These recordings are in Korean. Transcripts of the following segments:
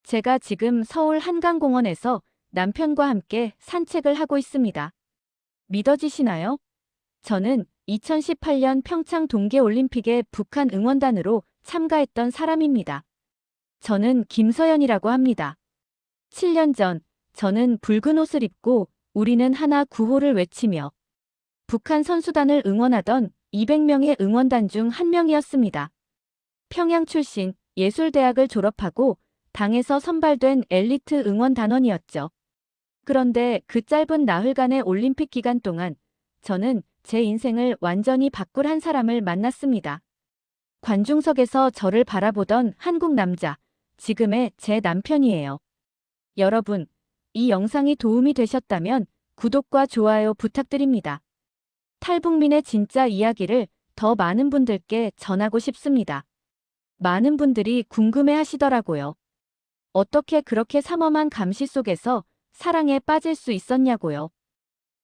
제가 지금 서울 한강공원에서 남편과 함께 산책을 하고 있습니다. 믿어지시나요? 저는 2018년 평창 동계올림픽에 북한 응원단으로 참가했던 사람입니다. 저는 김서연이라고 합니다. 7년 전, 저는 붉은 옷을 입고 우리는 하나 구호를 외치며 북한 선수단을 응원하던 200명의 응원단 중 한 명이었습니다. 평양 출신 예술대학을 졸업하고 당에서 선발된 엘리트 응원단원이었죠. 그런데 그 짧은 나흘간의 올림픽 기간 동안 저는 제 인생을 완전히 바꿀 한 사람을 만났습니다. 관중석에서 저를 바라보던 한국 남자, 지금의 제 남편이에요. 여러분, 이 영상이 도움이 되셨다면 구독과 좋아요 부탁드립니다. 탈북민의 진짜 이야기를 더 많은 분들께 전하고 싶습니다. 많은 분들이 궁금해 하시더라고요. 어떻게 그렇게 삼엄한 감시 속에서 사랑에 빠질 수 있었냐고요.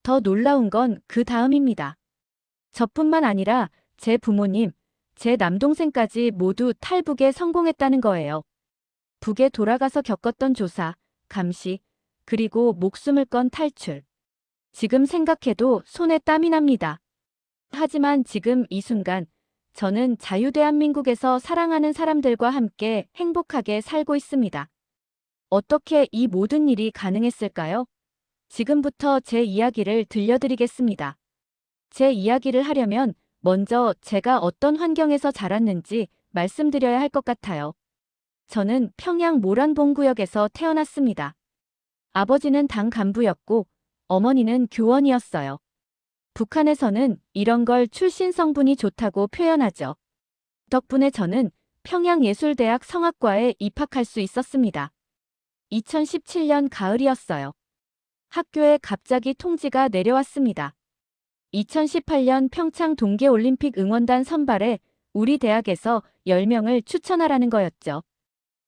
더 놀라운 건 그 다음입니다. 저뿐만 아니라 제 부모님, 제 남동생까지 모두 탈북에 성공했다는 거예요. 북에 돌아가서 겪었던 조사, 감시, 그리고 목숨을 건 탈출. 지금 생각해도 손에 땀이 납니다. 하지만 지금 이 순간, 저는 자유대한민국에서 사랑하는 사람들과 함께 행복하게 살고 있습니다. 어떻게 이 모든 일이 가능했을까요? 지금부터 제 이야기를 들려드리겠습니다. 제 이야기를 하려면 먼저 제가 어떤 환경에서 자랐는지 말씀드려야 할 것 같아요. 저는 평양 모란봉구역에서 태어났습니다. 아버지는 당 간부였고 어머니는 교원이었어요. 북한에서는 이런 걸 출신 성분이 좋다고 표현하죠. 덕분에 저는 평양예술대학 성악과에 입학할 수 있었습니다. 2017년 가을이었어요. 학교에 갑자기 통지가 내려왔습니다. 2018년 평창 동계올림픽 응원단 선발에 우리 대학에서 10명을 추천하라는 거였죠.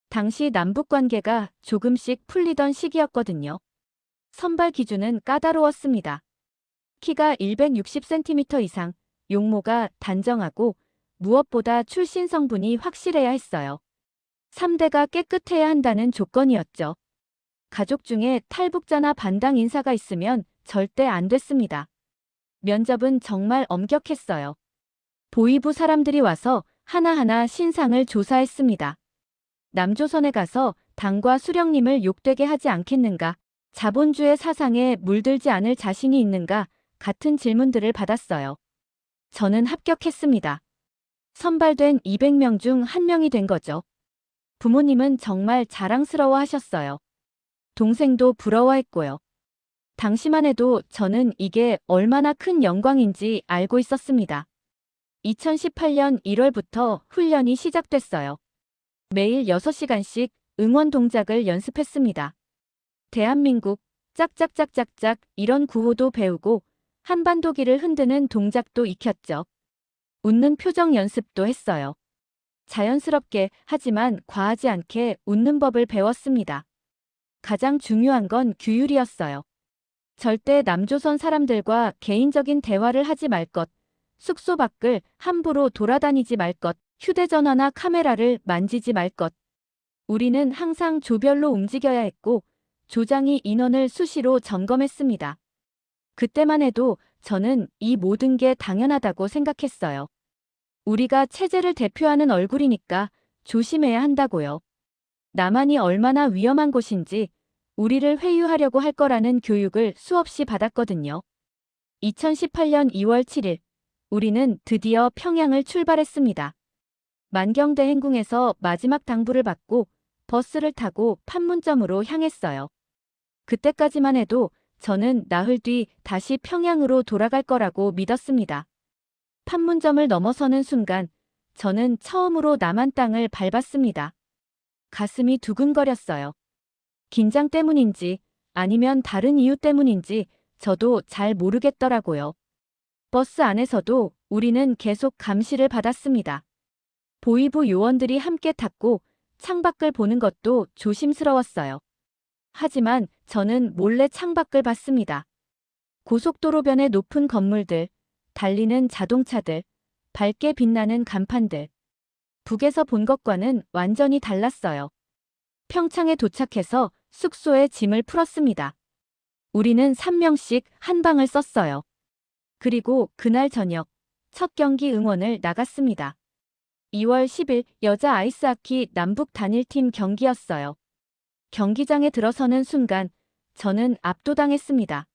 당시 남북관계가 조금씩 풀리던 시기였거든요. 선발 기준은 까다로웠습니다. 키가 160cm 이상, 용모가 단정하고 무엇보다 출신 성분이 확실해야 했어요. 3대가 깨끗해야 한다는 조건이었죠. 가족 중에 탈북자나 반당 인사가 있으면 절대 안 됐습니다. 면접은 정말 엄격했어요. 보위부 사람들이 와서 하나하나 신상을 조사했습니다. 남조선에 가서 당과 수령님을 욕되게 하지 않겠는가, 자본주의 사상에 물들지 않을 자신이 있는가 같은 질문들을 받았어요. 저는 합격했습니다. 선발된 200명 중 한 명이 된 거죠. 부모님은 정말 자랑스러워 하셨어요. 동생도 부러워했고요. 당시만 해도 저는 이게 얼마나 큰 영광인지 알고 있었습니다. 2018년 1월부터 훈련이 시작됐어요. 매일 6시간씩 응원 동작을 연습했습니다. 대한민국, 짝짝짝짝짝 이런 구호도 배우고 한반도기를 흔드는 동작도 익혔죠. 웃는 표정 연습도 했어요. 자연스럽게 하지만 과하지 않게 웃는 법을 배웠습니다. 가장 중요한 건 규율이었어요. 절대 남조선 사람들과 개인적인 대화를 하지 말 것, 숙소 밖을 함부로 돌아다니지 말 것, 휴대전화나 카메라를 만지지 말 것. 우리는 항상 조별로 움직여야 했고 조장이 인원을 수시로 점검했습니다. 그때만 해도 저는 이 모든 게 당연하다고 생각했어요. 우리가 체제를 대표하는 얼굴이니까 조심해야 한다고요. 남한이 얼마나 위험한 곳인지 우리를 회유하려고 할 거라는 교육을 수없이 받았거든요. 2018년 2월 7일, 우리는 드디어 평양을 출발했습니다. 만경대 행궁에서 마지막 당부를 받고 버스를 타고 판문점으로 향했어요. 그때까지만 해도 저는 나흘 뒤 다시 평양으로 돌아갈 거라고 믿었습니다. 판문점을 넘어서는 순간 저는 처음으로 남한 땅을 밟았습니다. 가슴이 두근거렸어요. 긴장 때문인지 아니면 다른 이유 때문인지 저도 잘 모르겠더라고요. 버스 안에서도 우리는 계속 감시를 받았습니다. 보위부 요원들이 함께 탔고 창밖을 보는 것도 조심스러웠어요. 하지만 저는 몰래 창밖을 봤습니다. 고속도로변의 높은 건물들, 달리는 자동차들, 밝게 빛나는 간판들. 북에서 본 것과는 완전히 달랐어요. 평창에 도착해서 숙소에 짐을 풀었습니다. 우리는 3명씩 한 방을 썼어요. 그리고 그날 저녁 첫 경기 응원을 나갔습니다. 2월 10일 여자 아이스하키 남북 단일팀 경기였어요. 경기장에 들어서는 순간 저는 압도당했습니다.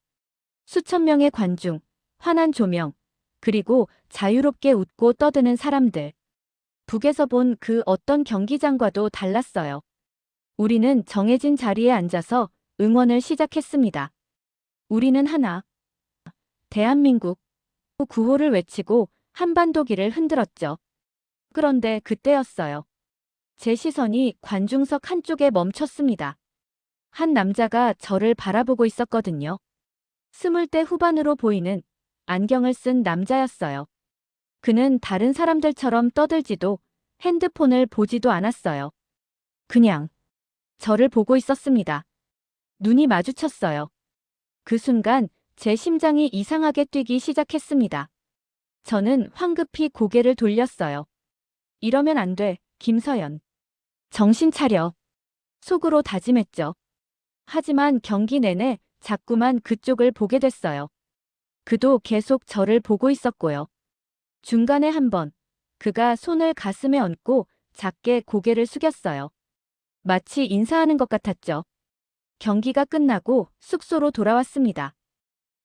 수천 명의 관중, 환한 조명, 그리고 자유롭게 웃고 떠드는 사람들. 북에서 본 그 어떤 경기장과도 달랐어요. 우리는 정해진 자리에 앉아서 응원을 시작했습니다. 우리는 하나, 대한민국, 구호를 외치고 한반도기를 흔들었죠. 그런데 그때였어요. 제 시선이 관중석 한쪽에 멈췄습니다. 한 남자가 저를 바라보고 있었거든요. 20대 후반으로 보이는 안경을 쓴 남자였어요. 그는 다른 사람들처럼 떠들지도 핸드폰을 보지도 않았어요. 그냥 저를 보고 있었습니다. 눈이 마주쳤어요. 그 순간 제 심장이 이상하게 뛰기 시작했습니다. 저는 황급히 고개를 돌렸어요. 이러면 안 돼, 김서연. 정신 차려. 속으로 다짐했죠. 하지만 경기 내내 자꾸만 그쪽을 보게 됐어요. 그도 계속 저를 보고 있었고요. 중간에 한 번, 그가 손을 가슴에 얹고 작게 고개를 숙였어요. 마치 인사하는 것 같았죠. 경기가 끝나고 숙소로 돌아왔습니다.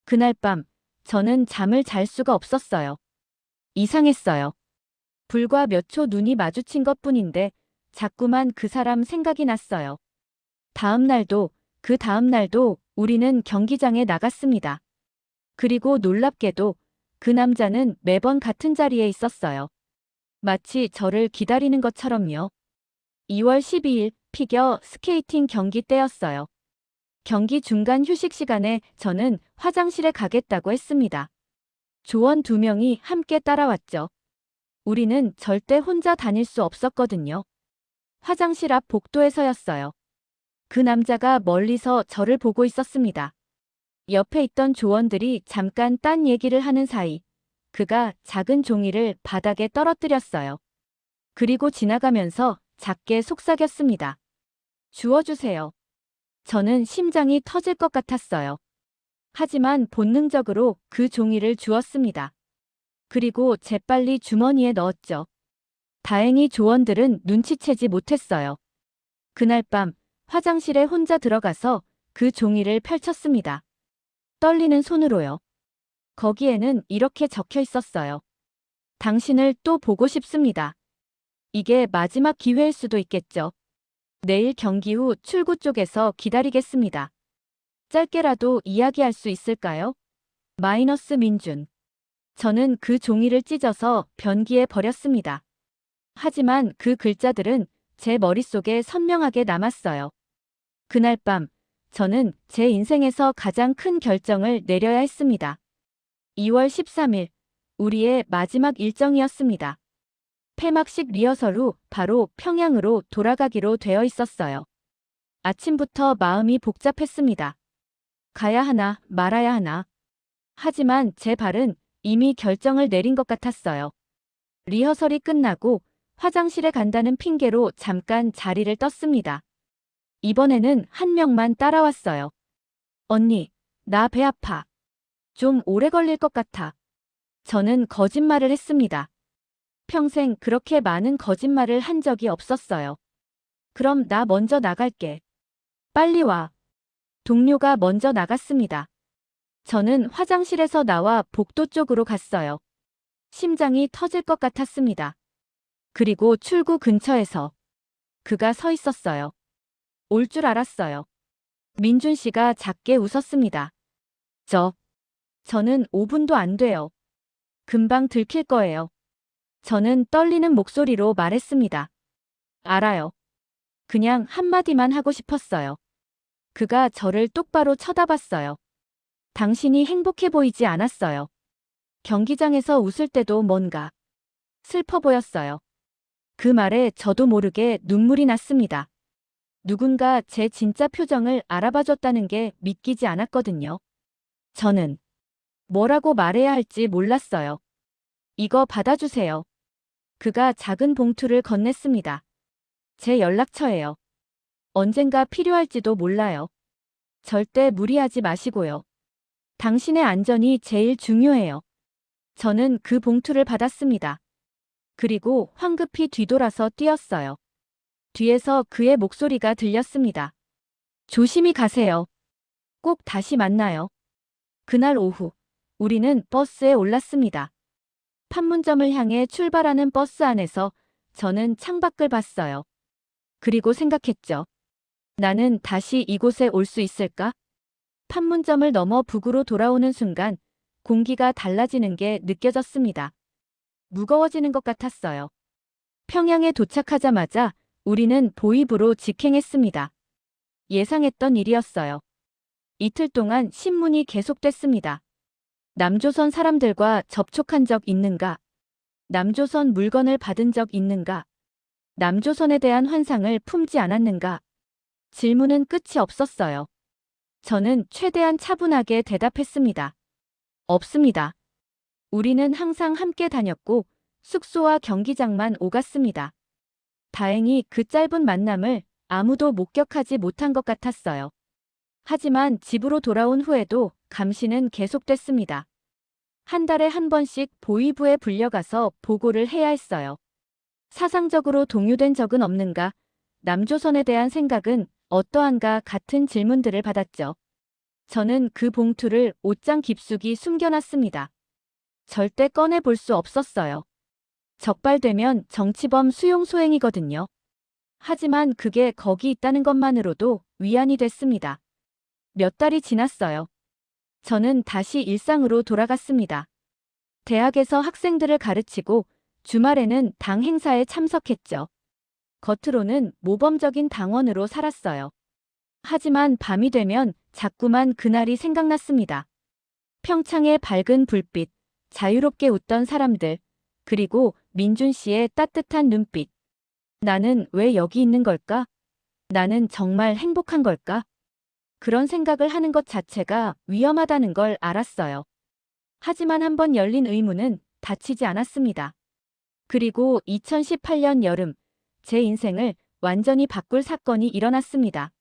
그날 밤, 저는 잠을 잘 수가 없었어요. 이상했어요. 불과 몇 초 눈이 마주친 것뿐인데 자꾸만 그 사람 생각이 났어요. 그 다음 날도 우리는 경기장에 나갔습니다. 그리고 놀랍게도 그 남자는 매번 같은 자리에 있었어요. 마치 저를 기다리는 것처럼요. 2월 12일 피겨 스케이팅 경기 때였어요. 경기 중간 휴식 시간에 저는 화장실에 가겠다고 했습니다. 조원 2명이 함께 따라왔죠. 우리는 절대 혼자 다닐 수 없었거든요. 화장실 앞 복도에서였어요. 그 남자가 멀리서 저를 보고 있었습니다. 옆에 있던 조원들이 잠깐 딴 얘기를 하는 사이 그가 작은 종이를 바닥에 떨어뜨렸어요. 그리고 지나가면서 작게 속삭였습니다. 주워주세요. 저는 심장이 터질 것 같았어요. 하지만 본능적으로 그 종이를 주었습니다. 그리고 재빨리 주머니에 넣었죠. 다행히 조원들은 눈치채지 못했어요. 그날 밤 화장실에 혼자 들어가서 그 종이를 펼쳤습니다. 떨리는 손으로요. 거기에는 이렇게 적혀 있었어요. 당신을 또 보고 싶습니다. 이게 마지막 기회일 수도 있겠죠. 내일 경기 후 출구 쪽에서 기다리겠습니다. 짧게라도 이야기할 수 있을까요? 마이너스 민준. 저는 그 종이를 찢어서 변기에 버렸습니다. 하지만 그 글자들은 제 머릿속에 선명하게 남았어요. 그날 밤, 저는 제 인생에서 가장 큰 결정을 내려야 했습니다. 2월 13일, 우리의 마지막 일정이었습니다. 폐막식 리허설 후 바로 평양으로 돌아가기로 되어 있었어요. 아침부터 마음이 복잡했습니다. 가야 하나, 말아야 하나. 하지만 제 발은 이미 결정을 내린 것 같았어요. 리허설이 끝나고 화장실에 간다는 핑계로 잠깐 자리를 떴습니다. 이번에는 한 명만 따라왔어요. 언니, 나 배 아파. 좀 오래 걸릴 것 같아. 저는 거짓말을 했습니다. 평생 그렇게 많은 거짓말을 한 적이 없었어요. 그럼 나 먼저 나갈게. 빨리 와. 동료가 먼저 나갔습니다. 저는 화장실에서 나와 복도 쪽으로 갔어요. 심장이 터질 것 같았습니다. 그리고 출구 근처에서 그가 서 있었어요. 올 줄 알았어요. 민준 씨가 작게 웃었습니다. 저는 5분도 안 돼요. 금방 들킬 거예요. 저는 떨리는 목소리로 말했습니다. 알아요. 그냥 한마디만 하고 싶었어요. 그가 저를 똑바로 쳐다봤어요. 당신이 행복해 보이지 않았어요. 경기장에서 웃을 때도 뭔가 슬퍼 보였어요. 그 말에 저도 모르게 눈물이 났습니다. 누군가 제 진짜 표정을 알아봐줬다는 게 믿기지 않았거든요. 저는 뭐라고 말해야 할지 몰랐어요. 이거 받아주세요. 그가 작은 봉투를 건넸습니다. 제 연락처예요. 언젠가 필요할지도 몰라요. 절대 무리하지 마시고요. 당신의 안전이 제일 중요해요. 저는 그 봉투를 받았습니다. 그리고 황급히 뒤돌아서 뛰었어요. 뒤에서 그의 목소리가 들렸습니다. 조심히 가세요. 꼭 다시 만나요. 그날 오후, 우리는 버스에 올랐습니다. 판문점을 향해 출발하는 버스 안에서 저는 창밖을 봤어요. 그리고 생각했죠. 나는 다시 이곳에 올 수 있을까? 판문점을 넘어 북으로 돌아오는 순간 공기가 달라지는 게 느껴졌습니다. 무거워지는 것 같았어요. 평양에 도착하자마자 우리는 보입으로 직행했습니다. 예상했던 일이었어요. 이틀 동안 신문이 계속됐습니다. 남조선 사람들과 접촉한 적 있는가? 남조선 물건을 받은 적 있는가? 남조선에 대한 환상을 품지 않았는가? 질문은 끝이 없었어요. 저는 최대한 차분하게 대답했습니다. 없습니다. 우리는 항상 함께 다녔고 숙소와 경기장만 오갔습니다. 다행히 그 짧은 만남을 아무도 목격하지 못한 것 같았어요. 하지만 집으로 돌아온 후에도 감시는 계속됐습니다. 한 달에 한 번씩 보위부에 불려가서 보고를 해야 했어요. 사상적으로 동요된 적은 없는가? 남조선에 대한 생각은 어떠한가 같은 질문들을 받았죠. 저는 그 봉투를 옷장 깊숙이 숨겨놨습니다. 절대 꺼내볼 수 없었어요. 적발되면 정치범 수용 소행이거든요. 하지만 그게 거기 있다는 것만으로도 위안이 됐습니다. 몇 달이 지났어요. 저는 다시 일상으로 돌아갔습니다. 대학에서 학생들을 가르치고 주말에는 당 행사에 참석했죠. 겉으로는 모범적인 당원으로 살았어요. 하지만 밤이 되면 자꾸만 그날이 생각났습니다. 평창의 밝은 불빛, 자유롭게 웃던 사람들, 그리고 민준 씨의 따뜻한 눈빛. 나는 왜 여기 있는 걸까? 나는 정말 행복한 걸까? 그런 생각을 하는 것 자체가 위험하다는 걸 알았어요. 하지만 한번 열린 의문은 닫히지 않았습니다. 그리고 2018년 여름, 제 인생을 완전히 바꿀 사건이 일어났습니다.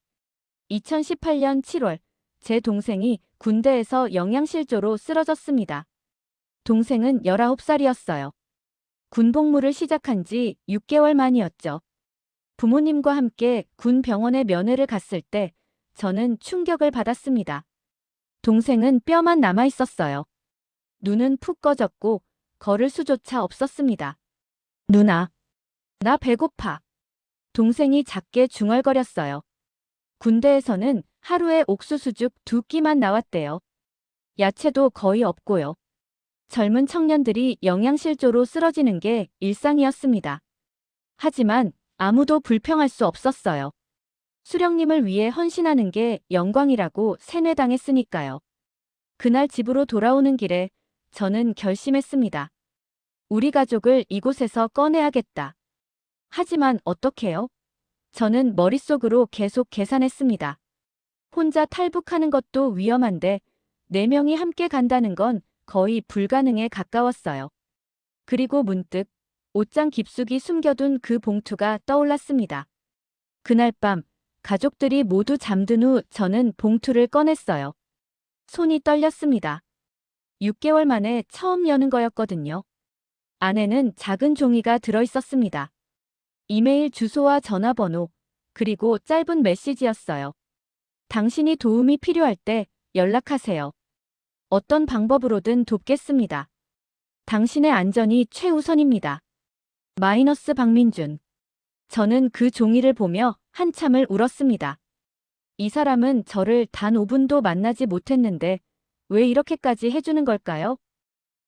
2018년 7월, 제 동생이 군대에서 영양실조로 쓰러졌습니다. 동생은 19살이었어요. 군복무를 시작한 지 6개월 만이었죠. 부모님과 함께 군 병원에 면회를 갔을 때 저는 충격을 받았습니다. 동생은 뼈만 남아 있었어요. 눈은 푹 꺼졌고 걸을 수조차 없었습니다. 누나, 나 배고파. 동생이 작게 중얼거렸어요. 군대에서는 하루에 옥수수죽 2끼만 나왔대요. 야채도 거의 없고요. 젊은 청년들이 영양실조로 쓰러지는 게 일상이었습니다. 하지만 아무도 불평할 수 없었어요. 수령님을 위해 헌신하는 게 영광이라고 세뇌당했으니까요. 그날 집으로 돌아오는 길에 저는 결심했습니다. 우리 가족을 이곳에서 꺼내야겠다. 하지만 어떻게요? 저는 머릿속으로 계속 계산했습니다. 혼자 탈북하는 것도 위험한데 4명이 함께 간다는 건 거의 불가능에 가까웠어요. 그리고 문득 옷장 깊숙이 숨겨둔 그 봉투가 떠올랐습니다. 그날 밤 가족들이 모두 잠든 후 저는 봉투를 꺼냈어요. 손이 떨렸습니다. 6개월 만에 처음 여는 거였거든요. 안에는 작은 종이가 들어있었습니다. 이메일 주소와 전화번호, 그리고 짧은 메시지였어요. 당신이 도움이 필요할 때 연락하세요. 어떤 방법으로든 돕겠습니다. 당신의 안전이 최우선입니다. 마이너스 박민준. 저는 그 종이를 보며 한참을 울었습니다. 이 사람은 저를 단 5분도 만나지 못했는데 왜 이렇게까지 해주는 걸까요?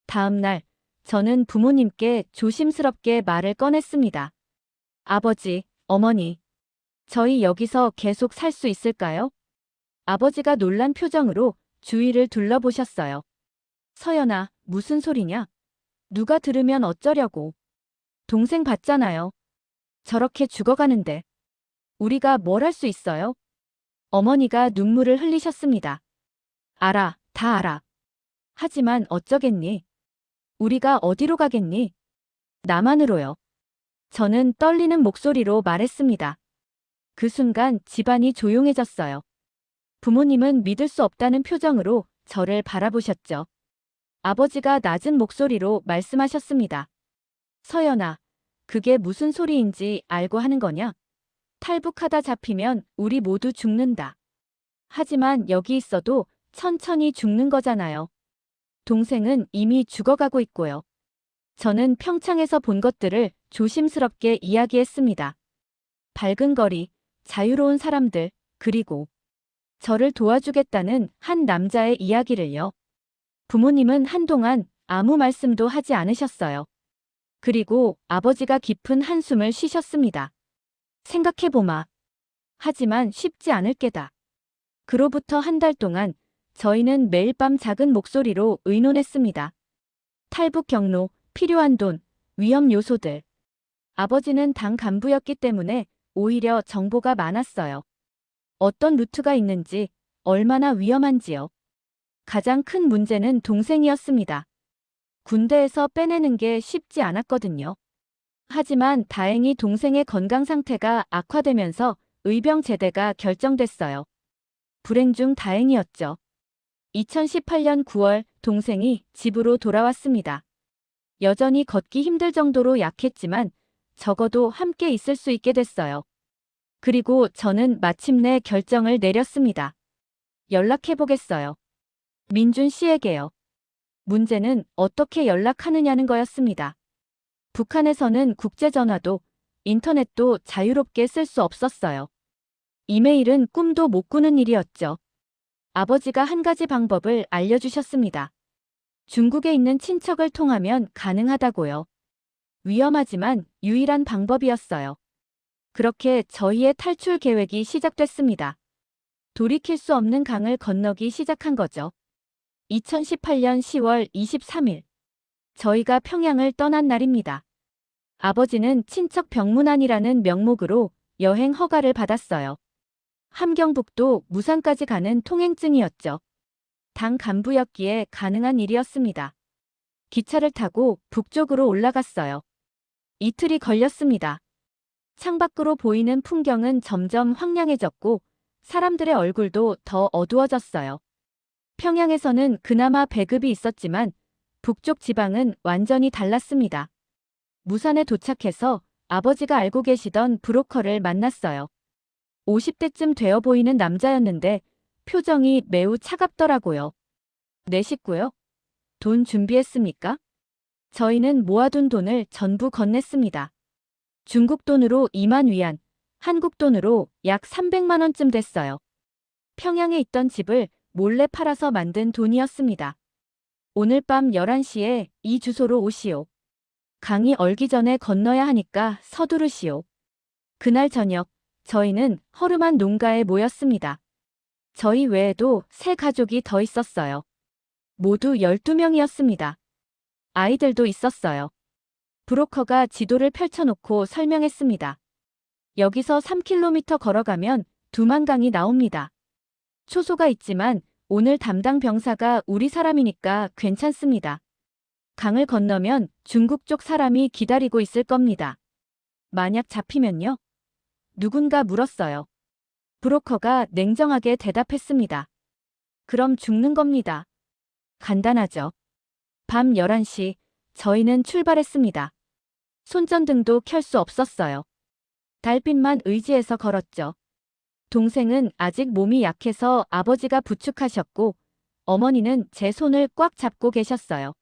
다음 날, 저는 부모님께 조심스럽게 말을 꺼냈습니다. 아버지, 어머니, 저희 여기서 계속 살 수 있을까요? 아버지가 놀란 표정으로 주위를 둘러보셨어요. 서연아, 무슨 소리냐? 누가 들으면 어쩌려고. 동생 봤잖아요. 저렇게 죽어가는데. 우리가 뭘 할 수 있어요? 어머니가 눈물을 흘리셨습니다. 알아, 다 알아. 하지만 어쩌겠니? 우리가 어디로 가겠니? 남한으로요. 저는 떨리는 목소리로 말했습니다. 그 순간 집안이 조용해졌어요. 부모님은 믿을 수 없다는 표정으로 저를 바라보셨죠. 아버지가 낮은 목소리로 말씀하셨습니다. 서연아, 그게 무슨 소리인지 알고 하는 거냐? 탈북하다 잡히면 우리 모두 죽는다. 하지만 여기 있어도 천천히 죽는 거잖아요. 동생은 이미 죽어가고 있고요. 저는 평창에서 본 것들을 조심스럽게 이야기했습니다. 밝은 거리, 자유로운 사람들, 그리고 저를 도와주겠다는 한 남자의 이야기를요. 부모님은 한동안 아무 말씀도 하지 않으셨어요. 그리고 아버지가 깊은 한숨을 쉬셨습니다. 생각해보마. 하지만 쉽지 않을 게다. 그로부터 한 달 동안 저희는 매일 밤 작은 목소리로 의논했습니다. 탈북 경로, 필요한 돈, 위험 요소들. 아버지는 당 간부였기 때문에 오히려 정보가 많았어요. 어떤 루트가 있는지, 얼마나 위험한지요. 가장 큰 문제는 동생이었습니다. 군대에서 빼내는 게 쉽지 않았거든요. 하지만 다행히 동생의 건강 상태가 악화되면서 의병 제대가 결정됐어요. 불행 중 다행이었죠. 2018년 9월 동생이 집으로 돌아왔습니다. 여전히 걷기 힘들 정도로 약했지만 적어도 함께 있을 수 있게 됐어요. 그리고 저는 마침내 결정을 내렸습니다. 연락해보겠어요. 민준 씨에게요. 문제는 어떻게 연락하느냐는 거였습니다. 북한에서는 국제전화도 인터넷도 자유롭게 쓸 수 없었어요. 이메일은 꿈도 못 꾸는 일이었죠. 아버지가 한 가지 방법을 알려주셨습니다. 중국에 있는 친척을 통하면 가능하다고요. 위험하지만 유일한 방법이었어요. 그렇게 저희의 탈출 계획이 시작됐습니다. 돌이킬 수 없는 강을 건너기 시작한 거죠. 2018년 10월 23일. 저희가 평양을 떠난 날입니다. 아버지는 친척 병문안이라는 명목으로 여행 허가를 받았어요. 함경북도 무산까지 가는 통행증이었죠. 당 간부였기에 가능한 일이었습니다. 기차를 타고 북쪽으로 올라갔어요. 이틀이 걸렸습니다. 창밖으로 보이는 풍경은 점점 황량해졌고 사람들의 얼굴도 더 어두워졌어요. 평양에서는 그나마 배급이 있었지만 북쪽 지방은 완전히 달랐습니다. 무산에 도착해서 아버지가 알고 계시던 브로커를 만났어요. 50대쯤 되어 보이는 남자였는데 표정이 매우 차갑더라고요. 내 식구요? 돈 준비했습니까? 저희는 모아둔 돈을 전부 건넸습니다. 중국 돈으로 2만 위안, 한국 돈으로 약 300만 원쯤 됐어요. 평양에 있던 집을 몰래 팔아서 만든 돈이었습니다. 오늘 밤 11시에 이 주소로 오시오. 강이 얼기 전에 건너야 하니까 서두르시오. 그날 저녁, 저희는 허름한 농가에 모였습니다. 저희 외에도 세 가족이 더 있었어요. 모두 12명이었습니다. 아이들도 있었어요. 브로커가 지도를 펼쳐놓고 설명했습니다. 여기서 3km 걸어가면 두만강이 나옵니다. 초소가 있지만 오늘 담당 병사가 우리 사람이니까 괜찮습니다. 강을 건너면 중국 쪽 사람이 기다리고 있을 겁니다. 만약 잡히면요? 누군가 물었어요. 브로커가 냉정하게 대답했습니다. 그럼 죽는 겁니다. 간단하죠. 밤 11시, 저희는 출발했습니다. 손전등도 켤 수 없었어요. 달빛만 의지해서 걸었죠. 동생은 아직 몸이 약해서 아버지가 부축하셨고, 어머니는 제 손을 꽉 잡고 계셨어요.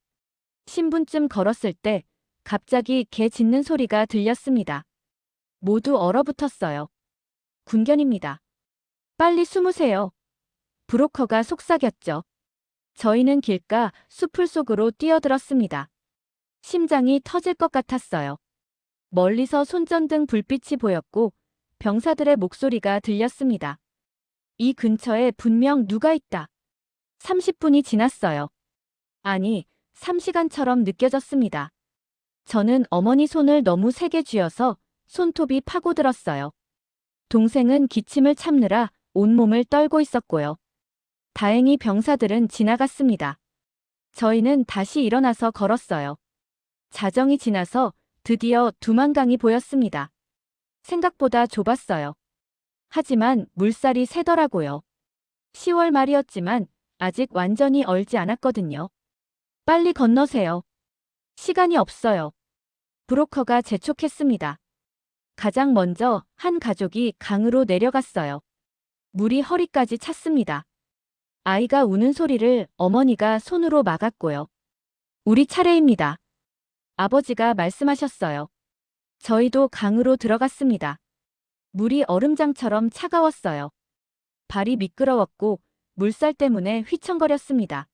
10분쯤 걸었을 때 갑자기 개 짖는 소리가 들렸습니다. 모두 얼어붙었어요. 군견입니다. 빨리 숨으세요. 브로커가 속삭였죠. 저희는 길가 숲을 속으로 뛰어들었습니다. 심장이 터질 것 같았어요. 멀리서 손전등 불빛이 보였고 병사들의 목소리가 들렸습니다. 이 근처에 분명 누가 있다. 30분이 지났어요. 아니, 3시간처럼 느껴졌습니다. 저는 어머니 손을 너무 세게 쥐어서 손톱이 파고들었어요. 동생은 기침을 참느라 온몸을 떨고 있었고요. 다행히 병사들은 지나갔습니다. 저희는 다시 일어나서 걸었어요. 자정이 지나서 드디어 두만강이 보였습니다. 생각보다 좁았어요. 하지만 물살이 세더라고요. 10월 말이었지만 아직 완전히 얼지 않았거든요. 빨리 건너세요. 시간이 없어요. 브로커가 재촉했습니다. 가장 먼저 한 가족이 강으로 내려갔어요. 물이 허리까지 찼습니다. 아이가 우는 소리를 어머니가 손으로 막았고요. 우리 차례입니다. 아버지가 말씀하셨어요. 저희도 강으로 들어갔습니다. 물이 얼음장처럼 차가웠어요. 발이 미끄러웠고 물살 때문에 휘청거렸습니다.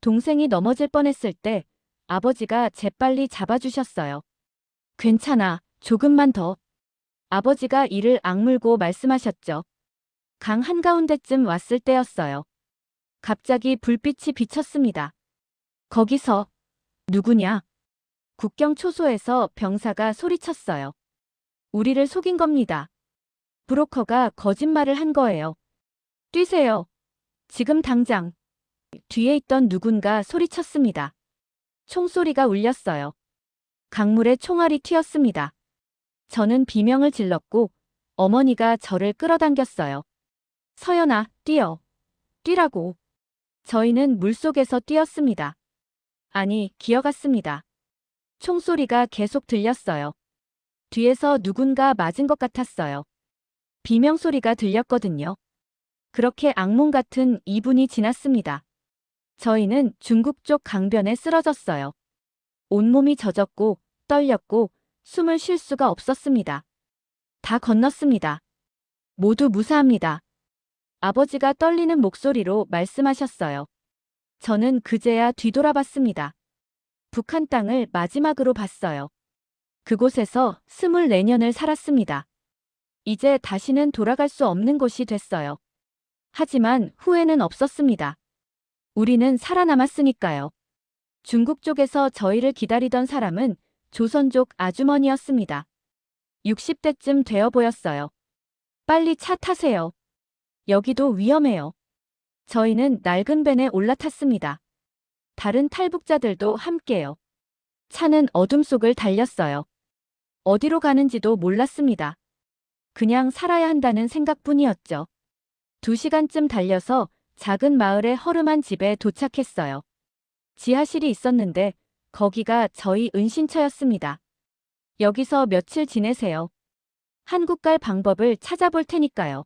동생이 넘어질 뻔했을 때 아버지가 재빨리 잡아주셨어요. 괜찮아, 조금만 더. 아버지가 이를 악물고 말씀하셨죠. 강 한가운데쯤 왔을 때였어요. 갑자기 불빛이 비쳤습니다. 거기서 누구냐? 국경 초소에서 병사가 소리쳤어요. 우리를 속인 겁니다. 브로커가 거짓말을 한 거예요. 뛰세요. 지금 당장. 뒤에 있던 누군가 소리쳤습니다. 총소리가 울렸어요. 강물에 총알이 튀었습니다. 저는 비명을 질렀고 어머니가 저를 끌어당겼어요. 서연아, 뛰어. 뛰라고. 저희는 물속에서 뛰었습니다. 아니, 기어갔습니다. 총소리가 계속 들렸어요. 뒤에서 누군가 맞은 것 같았어요. 비명소리가 들렸거든요. 그렇게 악몽 같은 2분이 지났습니다. 저희는 중국 쪽 강변에 쓰러졌어요. 온몸이 젖었고 떨렸고 숨을 쉴 수가 없었습니다. 다 건넜습니다. 모두 무사합니다. 아버지가 떨리는 목소리로 말씀하셨어요. 저는 그제야 뒤돌아봤습니다. 북한 땅을 마지막으로 봤어요. 그곳에서 24년을 살았습니다. 이제 다시는 돌아갈 수 없는 곳이 됐어요. 하지만 후회는 없었습니다. 우리는 살아남았으니까요. 중국 쪽에서 저희를 기다리던 사람은 조선족 아주머니였습니다. 60대쯤 되어 보였어요. 빨리 차 타세요. 여기도 위험해요. 저희는 낡은 벤에 올라탔습니다. 다른 탈북자들도 함께요. 차는 어둠 속을 달렸어요. 어디로 가는지도 몰랐습니다. 그냥 살아야 한다는 생각뿐이었죠. 2시간쯤 달려서 작은 마을의 허름한 집에 도착했어요. 지하실이 있었는데 거기가 저희 은신처였습니다. 여기서 며칠 지내세요. 한국 갈 방법을 찾아볼 테니까요.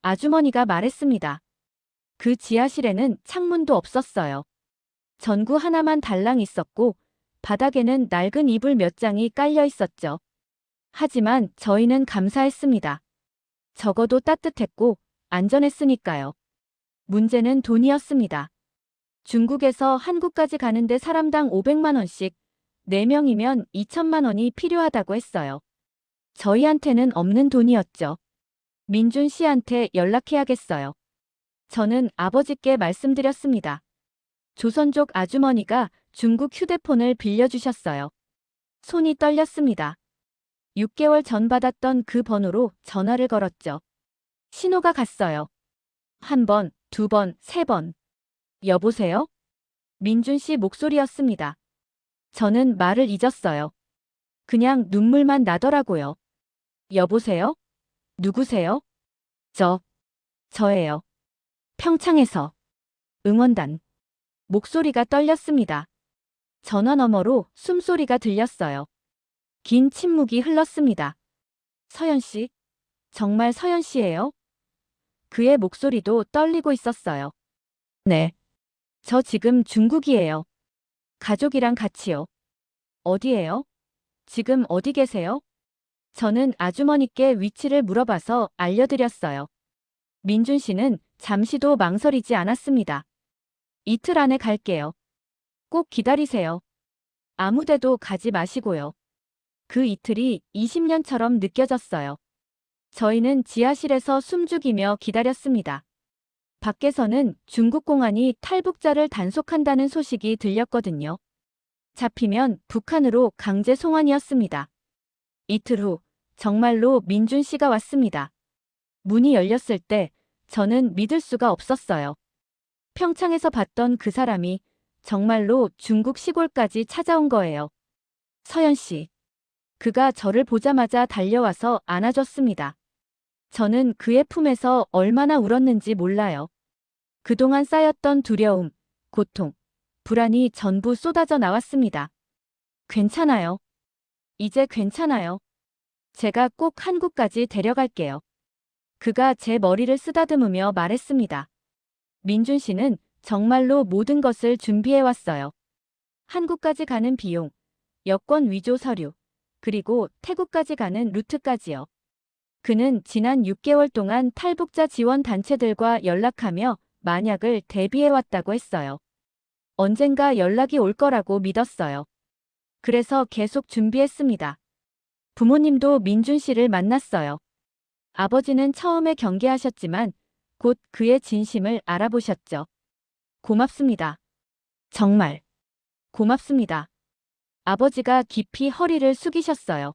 아주머니가 말했습니다. 그 지하실에는 창문도 없었어요. 전구 하나만 달랑 있었고 바닥에는 낡은 이불 몇 장이 깔려 있었죠. 하지만 저희는 감사했습니다. 적어도 따뜻했고 안전했으니까요. 문제는 돈이었습니다. 중국에서 한국까지 가는데 사람당 500만 원씩, 4명이면 2천만 원이 필요하다고 했어요. 저희한테는 없는 돈이었죠. 민준 씨한테 연락해야겠어요. 저는 아버지께 말씀드렸습니다. 조선족 아주머니가 중국 휴대폰을 빌려주셨어요. 손이 떨렸습니다. 6개월 전 받았던 그 번호로 전화를 걸었죠. 신호가 갔어요. 1번, 2번, 3번. 여보세요? 민준 씨 목소리였습니다. 저는 말을 잊었어요. 그냥 눈물만 나더라고요. 여보세요? 누구세요? 저예요. 평창에서. 응원단. 목소리가 떨렸습니다. 전화 너머로 숨소리가 들렸어요. 긴 침묵이 흘렀습니다. 서연 씨? 정말 서연 씨예요? 그의 목소리도 떨리고 있었어요. 네. 저 지금 중국이에요. 가족이랑 같이요. 어디에요? 지금 어디 계세요? 저는 아주머니께 위치를 물어봐서 알려드렸어요. 민준 씨는 잠시도 망설이지 않았습니다. 이틀 안에 갈게요. 꼭 기다리세요. 아무데도 가지 마시고요. 그 이틀이 20년처럼 느껴졌어요. 저희는 지하실에서 숨죽이며 기다렸습니다. 밖에서는 중국 공안이 탈북자를 단속한다는 소식이 들렸거든요. 잡히면 북한으로 강제 송환이었습니다. 이틀 후 정말로 민준 씨가 왔습니다. 문이 열렸을 때 저는 믿을 수가 없었어요. 평창에서 봤던 그 사람이 정말로 중국 시골까지 찾아온 거예요. 서연 씨. 그가 저를 보자마자 달려와서 안아줬습니다. 저는 그의 품에서 얼마나 울었는지 몰라요. 그동안 쌓였던 두려움, 고통, 불안이 전부 쏟아져 나왔습니다. 괜찮아요. 이제 괜찮아요. 제가 꼭 한국까지 데려갈게요. 그가 제 머리를 쓰다듬으며 말했습니다. 민준 씨는 정말로 모든 것을 준비해왔어요. 한국까지 가는 비용, 여권 위조 서류, 그리고 태국까지 가는 루트까지요. 그는 지난 6개월 동안 탈북자 지원 단체들과 연락하며 만약을 대비해왔다고 했어요. 언젠가 연락이 올 거라고 믿었어요. 그래서 계속 준비했습니다. 부모님도 민준 씨를 만났어요. 아버지는 처음에 경계하셨지만 곧 그의 진심을 알아보셨죠. 고맙습니다. 정말 고맙습니다. 아버지가 깊이 허리를 숙이셨어요.